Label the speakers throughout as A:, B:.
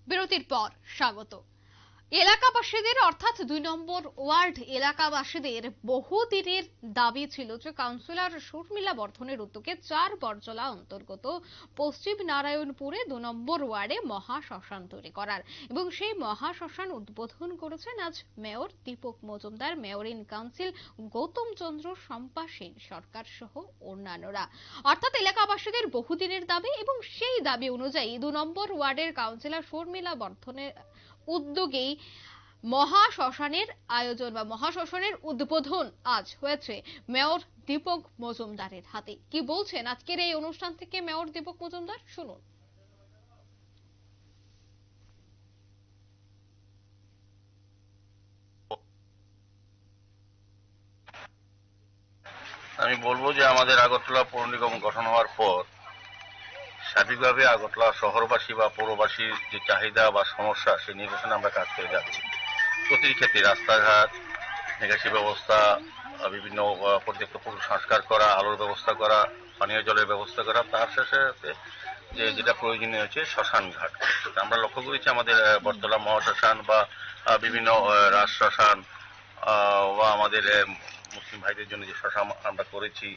A: বিরতির পর স্বাগত। এলাকাবাসীদের অর্থাৎ ২ নম্বর ওয়ার্ড এলাকাবাসীদের বহুদিনের দাবি ছিল যে কাউন্সিলর শর্মিলা বর্ধনের উদ্যোগে ৪ বরজলা অন্তর্গত পশ্চিম নারায়ণপুরে ২ নম্বর ওয়ার্ডে মহাশ্মশান তৈরি করার, এবং সেই মহাশ্মশান উদ্বোধন করেছেন আজ mayor Dipak Majumdar, mayor in council Goutam Chandra, Shampa Sen Sarkar সহ অন্যান্যরা। অর্থাৎ এলাকাবাসীদের বহুদিনের দাবি, এবং সেই দাবি অনুযায়ী ২ নম্বর ওয়ার্ডের কাউন্সিলর শর্মিলা বর্ধনের উদ্যোগেই মহাশ্মশানের আয়োজন বা মহাশ্মশানের উদ্বোধন আজ হয়েছে মেয়র দীপক মজুমদারের হাতে। কি বলছেন আজকের এই অনুষ্ঠান থেকে মেয়র দীপক মজুমদার, শুনুন।
B: আমি বলবো যে আমাদের আগরতলা পৌর নিগম গঠন হওয়ার পর সার্বিকভাবে আগরতলা শহরবাসী বা পৌরবাসীর যে চাহিদা বা সমস্যা সেই নিরসনে আমরা কাজ করে যাচ্ছি। প্রতিটি ক্ষেত্রে রাস্তাঘাট, নিকাশি ব্যবস্থা, বিভিন্ন পর্যাপ্ত সংস্কার করা, আলোর ব্যবস্থা করা, পানীয় জলের ব্যবস্থা করা, তার শেষে যেটা প্রয়োজনীয় হচ্ছে শ্মশান ঘাট। আমরা লক্ষ্য করেছি আমাদের বটতলা মহাশ্মশান বা বিভিন্ন রাজ শ্মশান বা আমাদের মুসলিম ভাইদের জন্য যে শ্মশান আমরা করেছি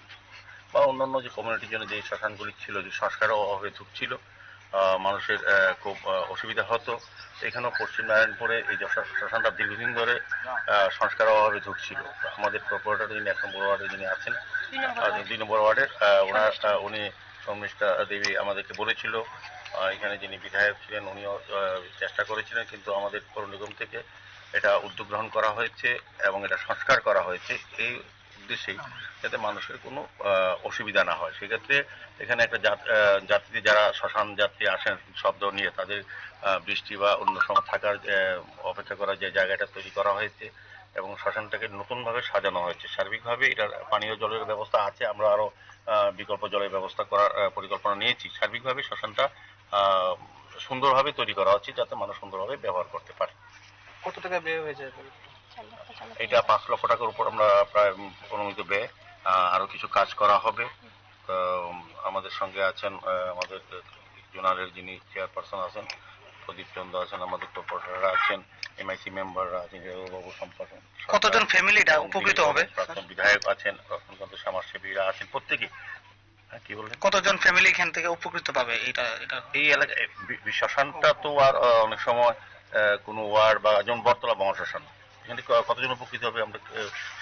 B: বা অন্যান্য যে কমিউনিটির জন্য যে শ্মশানগুলি ছিল, যে সংস্কারও অভাবে ঢুকছিল, মানুষের খুব অসুবিধা হতো। এখানেও পশ্চিম নারায়ণপুরে এই শ্মশানটা দীর্ঘদিন ধরে সংস্কার অভাবে ঢুকছিল। আমাদের প্রপারেটর যিনি ১ নম্বর ওয়ার্ডে যিনি আছেন, ২ নম্বর ওয়ার্ডের উনি শর্মিষ্ঠা দেবী আমাদেরকে বলেছিল, এখানে যিনি বিধায়ক ছিলেন উনিও চেষ্টা করেছিলেন, কিন্তু আমাদের পৌর নিগম থেকে এটা উদ্যোগ গ্রহণ করা হয়েছে এবং এটা সংস্কার করা হয়েছে এই উদ্দেশ্যেই, যাতে মানুষের কোনো অসুবিধা না হয়। সেক্ষেত্রে এখানে একটা যাত্রী যারা শ্মশান যাত্রী আসেন শব্দ নিয়ে, তাদের বৃষ্টি বা অন্য সময় থাকার অপেক্ষা করার যে জায়গাটা তৈরি করা হয়েছে এবং শ্মশানটাকে নতুনভাবে সাজানো হয়েছে। সার্বিকভাবে এটার পানীয় জলের ব্যবস্থা আছে, আমরা আরো বিকল্প জলের ব্যবস্থা করার পরিকল্পনা নিয়েছি। সার্বিকভাবে শ্মশানটা সুন্দরভাবে তৈরি করা হচ্ছে, যাতে মানুষ সুন্দরভাবে ব্যবহার করতে পারে।
C: কত টাকা ব্যয় হয়েছে?
B: এটা ৫ লক্ষ টাকার উপর আমরা প্রায় অনুমিত ব্যয়। আরো কিছু কাজ করা হবে। আমাদের সঙ্গে আছেন আমাদের জোনালের যিনি চেয়ারপারসন আছেন প্রদীপ চন্দ্র আছেন, আমাদের প্রপোটাররা আছেন, এমআইসি মেম্বাররা আছেন, বাবু সম্পাদন,
C: কতজন ফ্যামিলিটা উপকৃত হবে?
B: প্রাক্তন বিধায়ক আছেন, প্রাক্তন সমাজসেবীরা আছেন, প্রত্যেকে। কি বললেন?
C: কতজন ফ্যামিলি এখান থেকে উপকৃত পাবে?
B: এই এলাকায় শ্মশানটা তো আর অনেক সময় কোনো ওয়ার্ড বা যেমন বটতলা মহাশ্মশান, এখানে কতজন উপকৃত হবে? আমরা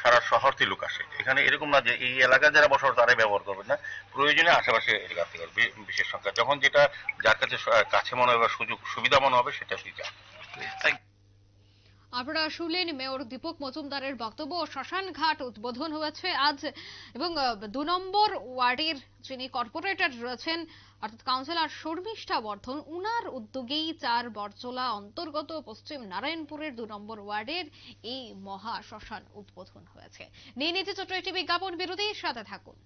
B: সারা শহর থেকে লোক আসে এখানে, এরকম না যে এই এলাকায় যারা বসবাস তারাই ব্যবহার করবে না, প্রয়োজনে আশেপাশে এলাকা থেকে বিশেষ সংখ্যা, যখন যেটা যার কাছে কাছে মনে হবে, সুযোগ সুবিধা মনে হবে, সেটা দিয়ে যান।
A: আপনারা শুনলেন মেয়র দীপক মজুমদারের বক্তব্য। শ্মশান ঘাট উদ্বোধন হয়েছে আজ, এবং ২ নম্বর ওয়ার্ডের যিনি কর্পোরেটর রয়েছেন অর্থাৎ কাউন্সিলর শর্মিষ্ঠা বর্ধন, উনার উদ্যোগেই ৪ বরজলা অন্তর্গত পশ্চিম নারায়ণপুরের ২ নম্বর ওয়ার্ডের এই মহা শ্মশান উদ্বোধন হয়েছে। নিয়ে নিতে ছোট্ট একটি বিজ্ঞাপন বিরতির সাথে থাকুন।